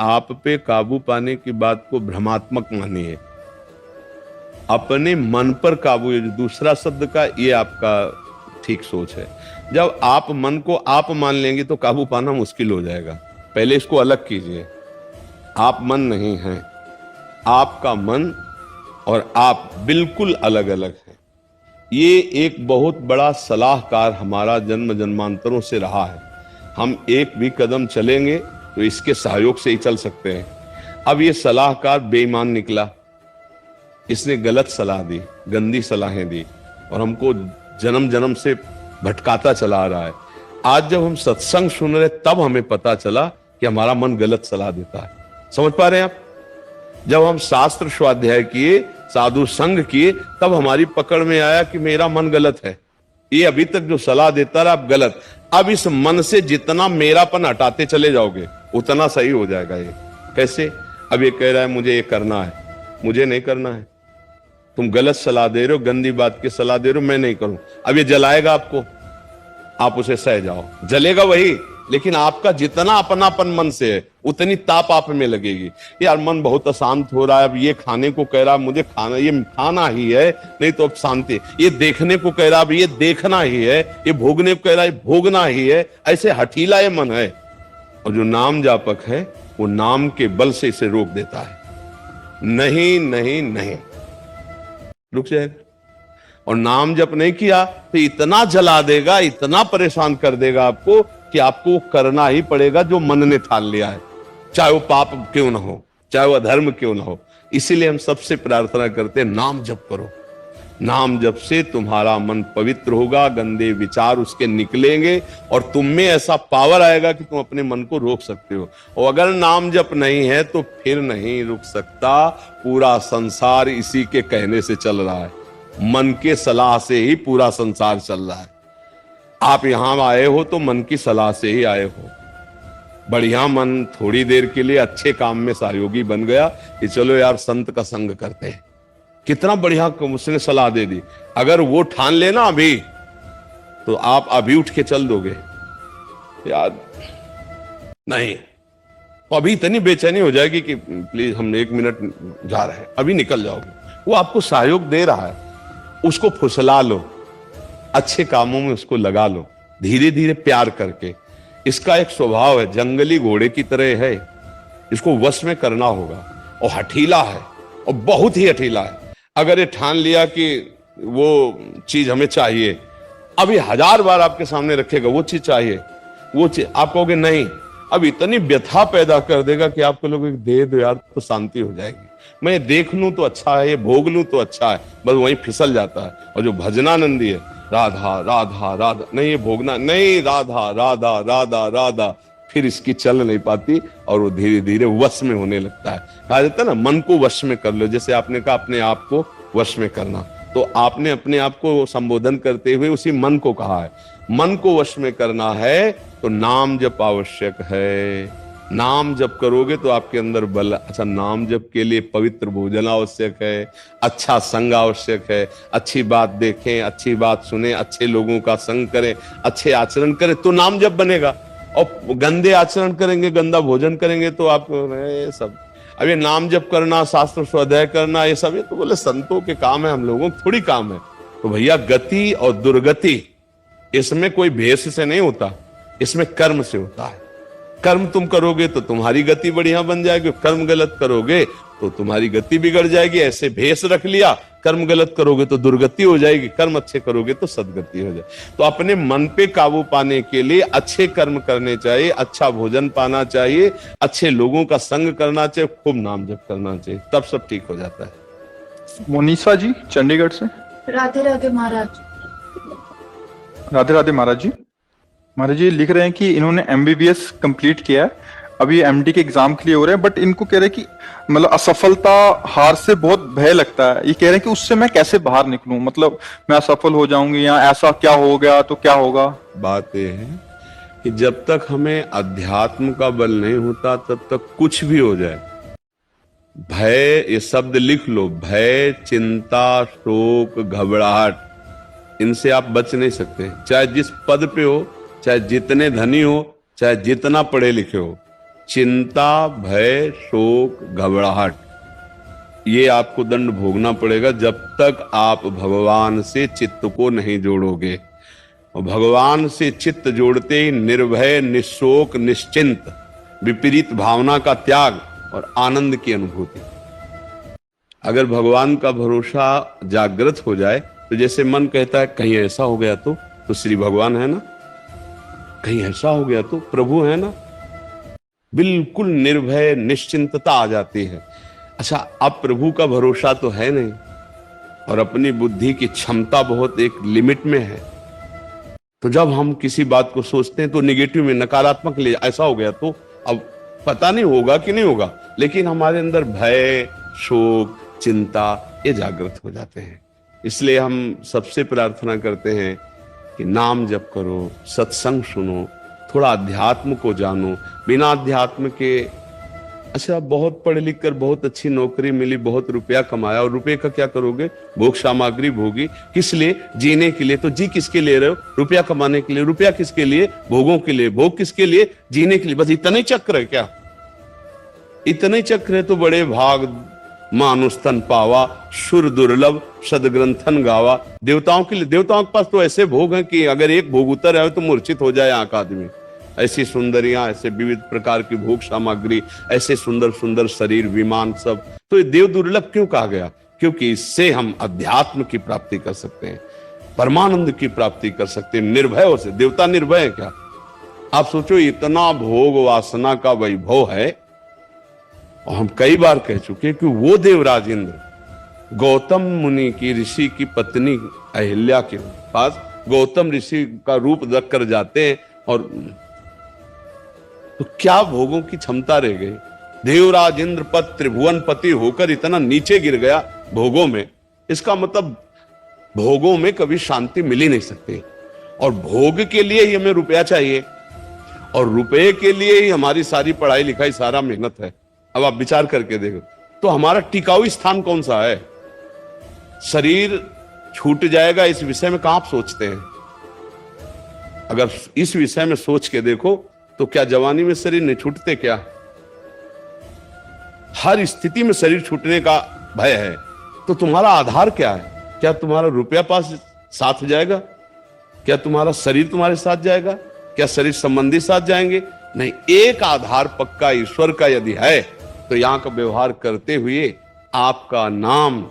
आप पे काबू पाने की बात को भ्रमात्मक मानिए। अपने मन पर काबू, ये जो दूसरा शब्द का, ये आपका ठीक सोच है। जब आप मन को आप मान लेंगे तो काबू पाना मुश्किल हो जाएगा। पहले इसको अलग कीजिए। आप मन नहीं हैं, आपका मन और आप बिल्कुल अलग अलग हैं। ये एक बहुत बड़ा सलाहकार हमारा जन्म जन्मांतरों से रहा है। हम एक भी कदम चलेंगे तो इसके सहयोग से ही चल सकते हैं। अब ये सलाहकार बेईमान निकला, इसने गलत सलाह दी, गंदी सलाहें दी और हमको जन्म जन्म से भटकाता चला आ रहा है। आज जब हम सत्संग सुन रहे तब हमें पता चला कि हमारा मन गलत सलाह देता है। समझ पा रहे हैं आप? जब हम शास्त्र स्वाध्याय किए, साधु संग किए, तब हमारी पकड़ में आया कि मेरा मन गलत है। ये अभी तक जो सलाह देता रहा अब गलत। अब इस मन से जितना मेरापन हटाते चले जाओगे उतना सही हो जाएगा। ये कैसे? अब ये कह रहा है मुझे ये करना है, मुझे नहीं करना है। तुम गलत सलाह दे रहे हो, गंदी बात की सलाह दे रहे हो, मैं नहीं करूं। अब ये जलाएगा आपको, आप उसे सह जाओ। जलेगा वही, लेकिन आपका जितना अपनापन मन से है उतनी ताप आप में लगेगी। यार मन बहुत अशांत हो रहा है, अब ये खाने को कह रहा है मुझे खाना, ये खाना ही है, नहीं तो अब शांति। ये देखने को कह रहा है, अब ये देखना ही है। ये भोगने को कह रहा है, भोगना ही है। ऐसे हठीला ये मन है। और जो नाम जापक है वो नाम के बल से इसे रोक देता है। नहीं नहीं नहीं, रुक जाएगा। और नाम जप नहीं किया तो इतना जला देगा, इतना परेशान कर देगा आपको कि आपको करना ही पड़ेगा जो मन ने ठान लिया है, चाहे वो पाप क्यों ना हो, चाहे वो अधर्म क्यों ना हो। इसीलिए हम सबसे प्रार्थना करते हैं, नाम जप करो। नाम जप से तुम्हारा मन पवित्र होगा, गंदे विचार उसके निकलेंगे और तुम में ऐसा पावर आएगा कि तुम अपने मन को रोक सकते हो। और अगर नाम जप नहीं है तो फिर नहीं रुक सकता। पूरा संसार इसी के कहने से चल रहा है, मन के सलाह से ही पूरा संसार चल रहा है। आप यहां आए हो तो मन की सलाह से ही आए हो। बढ़िया मन थोड़ी देर के लिए अच्छे काम में सहयोगी बन गया कि चलो यार संत का संग करते हैं। कितना बढ़िया उसने सलाह दे दी। अगर वो ठान लेना अभी तो आप अभी उठ के चल दोगे यार, नहीं तो अभी इतनी बेचैनी हो जाएगी कि प्लीज हम 1 मिनट जा रहे हैं, अभी निकल जाओगे। वो आपको सहयोग दे रहा है, उसको फुसला लो, अच्छे कामों में उसको लगा लो, धीरे धीरे प्यार करके। इसका एक स्वभाव है, जंगली घोड़े की तरह है, इसको वश में करना होगा। और हठीला है, और बहुत ही हठीला है। अगर ये ठान लिया कि वो चीज हमें चाहिए, अभी 1000 बार आपके सामने रखेगा वो चीज चाहिए, वो चीज आप कहोगे नहीं, अब इतनी व्यथा पैदा कर देगा कि आपको लोग दे दो यार तो शांति हो जाएगी। मैं देख लूं तो अच्छा है, ये भोग लूं तो अच्छा है, बस वहीं फिसल जाता है। और जो भजनानंदी है, राधा राधा राधा, नहीं ये भोगना नहीं, राधा राधा राधा राधा, फिर इसकी चल नहीं पाती और वो धीरे धीरे वश में होने लगता है। कहा जाता है ना, मन को वश में कर लो। जैसे आपने कहा अपने आप को वश में करना, तो आपने अपने आप को संबोधन करते हुए उसी मन को कहा है। मन को वश में करना है तो नाम जप आवश्यक है। नाम जप करोगे तो आपके अंदर बल। अच्छा, नाम जप के लिए पवित्र भोजन आवश्यक है, अच्छा संग आवश्यक है, अच्छी बात देखें, अच्छी बात सुने, अच्छे लोगों का संग करें, अच्छे आचरण करें तो नाम जप बनेगा। और गंदे आचरण करेंगे, गंदा भोजन करेंगे तो आप ये सब, अब ये नाम जप करना, शास्त्र स्वाध्याय करना, ये सब ये तो बोले संतों के काम है, हम लोगों को थोड़ी काम है। तो भैया गति और दुर्गति इसमें कोई भेष से नहीं होता, इसमें कर्म से होता है। कर्म तुम करोगे तो तुम्हारी गति बढ़िया बन जाएगी, कर्म गलत करोगे तो तुम्हारी गति बिगड़ जाएगी। ऐसे भेष रख लिया, कर्म गलत करोगे तो दुर्गति हो जाएगी, कर्म अच्छे करोगे तो सदगति हो जाए। तो अपने मन पे काबू पाने के लिए अच्छे कर्म करने चाहिए, अच्छा भोजन पाना चाहिए, अच्छे लोगों का संग करना चाहिए, खूब नाम जप करना चाहिए, तब सब ठीक हो जाता है। मोनिसा जी चंडीगढ़ से। राधे राधे महाराज। राधे राधे महाराज जी। महाराज जी लिख रहे हैं कि इन्होंने MBBS कंप्लीट किया है, अभी MD के एग्जाम के लिए हो रहे हैं, बट इनको कह रहे हैं कि मतलब असफलता, हार से बहुत भय लगता है। ये कह रहे हैं कि उससे मैं कैसे बाहर निकलूं, मतलब मैं असफल हो जाऊंगी या ऐसा क्या हो गया तो क्या होगा। बात यह है कि जब तक हमें अध्यात्म का बल नहीं होता तब तक कुछ भी हो जाए, भय, ये शब्द लिख लो, भय, चिंता, शोक, घबराहट, इनसे आप बच नहीं सकते। चाहे जिस पद पे हो, चाहे जितने धनी हो, चाहे जितना पढ़े लिखे हो, चिंता, भय, शोक, घबराहट, ये आपको दंड भोगना पड़ेगा जब तक आप भगवान से चित्त को नहीं जोड़ोगे। और भगवान से चित्त जोड़ते ही निर्भय, निशोक, निश्चिंत, विपरीत भावना का त्याग और आनंद की अनुभूति। अगर भगवान का भरोसा जागृत हो जाए तो जैसे मन कहता है कहीं ऐसा हो गया तो श्री भगवान है ना, कहीं ऐसा हो गया तो प्रभु है ना, बिल्कुल निर्भय निश्चिंतता आ जाती है। अच्छा, अब प्रभु का भरोसा तो है नहीं और अपनी बुद्धि की क्षमता बहुत एक लिमिट में है, तो जब हम किसी बात को सोचते हैं तो निगेटिव में, नकारात्मक ले, ऐसा हो गया तो अब पता नहीं होगा कि नहीं होगा, लेकिन हमारे अंदर भय, शोक, चिंता ये जागृत हो जाते हैं। इसलिए हम सबसे प्रार्थना करते हैं कि नाम जप करो, सत्संग सुनो, थोड़ा अध्यात्म को जानो। बिना अध्यात्म के, अच्छा बहुत पढ़ लिख कर बहुत अच्छी नौकरी मिली, बहुत रुपया कमाया, और रुपये का क्या करोगे? भोग सामग्री भोगी। किस लिए? जीने के लिए। तो जी किसके लिए रहे हो? रुपया कमाने के लिए। रुपया किसके लिए? भोगों के लिए। भोग किसके लिए? जीने के लिए। बस इतने चक्र है क्या? इतने चक्र है तो बड़े भाग मानुष तन पावा, सुर दुर्लभ सदग्रंथन गावा। देवताओं के लिए, देवताओं के पास तो ऐसे भोग हैं कि अगर एक भोग उतर आए तो मूर्छित हो जाए आंख आदमी। ऐसी सुंदरियां, ऐसे विविध प्रकार की भोग सामग्री, ऐसे सुंदर सुंदर शरीर, विमान, सब। तो ये देव दुर्लभ क्यों कहा गया? क्योंकि इससे हम अध्यात्म की प्राप्ति कर सकते हैं, परमानंद की प्राप्ति कर सकते हैं, निर्भय हो से। देवता निर्भय है क्या? आप सोचो, इतना भोग वासना का वैभव है, और हम कई बार कह चुके कि वो देवराज इंद्र गौतम मुनि की, ऋषि की पत्नी अहिल्या के पास गौतम ऋषि का रूप रख कर जाते हैं, और तो क्या भोगों की क्षमता रह गई? देवराज इंद्र पद त्रिभुवन पति होकर इतना नीचे गिर गया भोगों में। इसका मतलब भोगों में कभी शांति मिल ही नहीं सकती, और भोग के लिए ही हमें रुपया चाहिए, और रुपये के लिए ही हमारी सारी पढ़ाई लिखाई, सारा मेहनत है। अब आप विचार करके देखो तो हमारा टिकाऊ स्थान कौन सा है? शरीर छूट जाएगा इस विषय में कहां आप सोचते हैं? अगर इस विषय में सोच के देखो तो क्या जवानी में शरीर नहीं छूटते क्या? हर स्थिति में शरीर छूटने का भय है। तो तुम्हारा आधार क्या है? क्या तुम्हारा रुपया पास साथ जाएगा? क्या तुम्हारा शरीर तुम्हारे साथ जाएगा? क्या शरीर संबंधी साथ जाएंगे? नहीं। एक आधार पक्का ईश्वर का यदि है तो यहां का व्यवहार करते हुए आपका नाम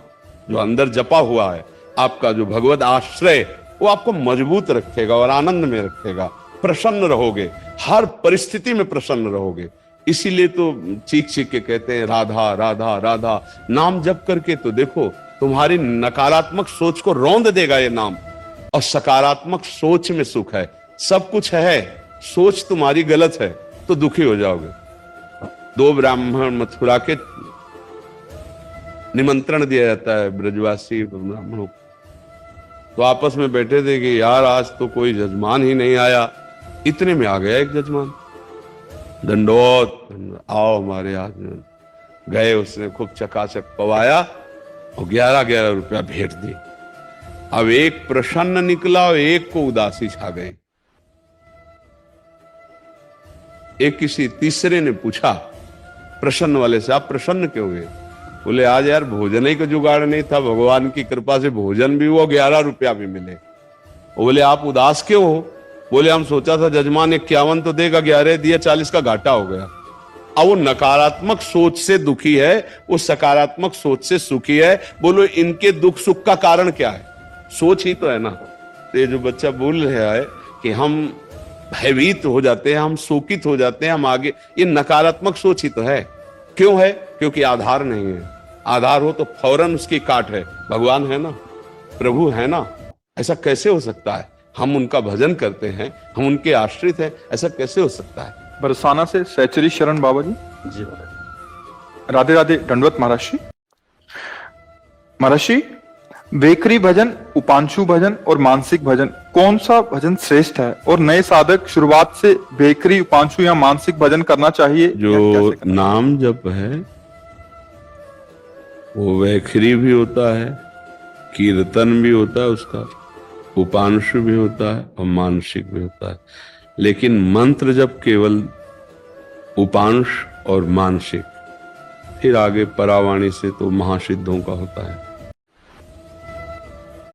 जो अंदर जपा हुआ है, आपका जो भगवत आश्रय, वो आपको मजबूत रखेगा और आनंद में रखेगा। प्रसन्न रहोगे, हर परिस्थिति में प्रसन्न रहोगे। इसीलिए तो चीख चीख के कहते हैं राधा राधा राधा। नाम जप करके तो देखो, तुम्हारी नकारात्मक सोच को रौंद देगा ये नाम, और सकारात्मक सोच में सुख है। सब कुछ है, सोच तुम्हारी गलत है तो दुखी हो जाओगे। दो ब्राह्मण मथुरा के निमंत्रण दिया जाता है ब्रजवासी ब्राह्मणों को, तो आपस में बैठे थे कि यार आज तो कोई जजमान ही नहीं आया। इतने में आ गया एक जजमान, दंडोत, आओ हमारे यहाँ। गए, उसने खूब चकाचक पवाया और 11-11 रुपया भेंट दी। अब एक प्रसन्न निकला और एक को उदासी छा गई। एक किसी तीसरे ने पूछा प्रसन्न वाले से, आप प्रसन्न क्यों हुए? बोले आज यार भोजन ही का जुगाड़ नहीं था, भगवान की कृपा से भोजन भी हुआ, 11 रुपया भी मिले। बोले आप उदास क्यों हो? बोले हम सोचा था जजमान 51 तो देगा, 11 दिया, 40 का घाटा हो गया। अब वो नकारात्मक सोच से दुखी है, वो सकारात्मक सोच से सुखी है। बोलो इनके दुख सुख का कारण क्या है? सोच ही तो है ना। तो ये जो बच्चा बोल रहा है कि हम भयभीत हो जाते हैं, हम शोकित हो जाते हैं, हम आगे, ये नकारात्मक सोच ही तो है। क्यों है? क्योंकि आधार नहीं है। आधार हो तो फौरन उसकी काट है। भगवान है ना, प्रभु है ना, ऐसा कैसे हो सकता है? हम उनका भजन करते हैं, हम उनके आश्रित हैं, ऐसा कैसे हो सकता है? बरसाना से सहचरी शरण बाबा जी। जी राधे राधे, दंडवत महाराज जी। महाराज जी, वेखरी भजन, उपांशु भजन और मानसिक भजन, कौन सा भजन श्रेष्ठ है? और नए साधक शुरुआत से वेखरी, उपांशु या मानसिक भजन करना चाहिए? जो नाम जप है वो वैखरी भी होता है, कीर्तन भी होता है उसका, उपांशु भी होता है और मानसिक भी होता है। लेकिन मंत्र जब केवल उपांश और मानसिक, फिर आगे परावाणी से तो महासिद्धों का होता है।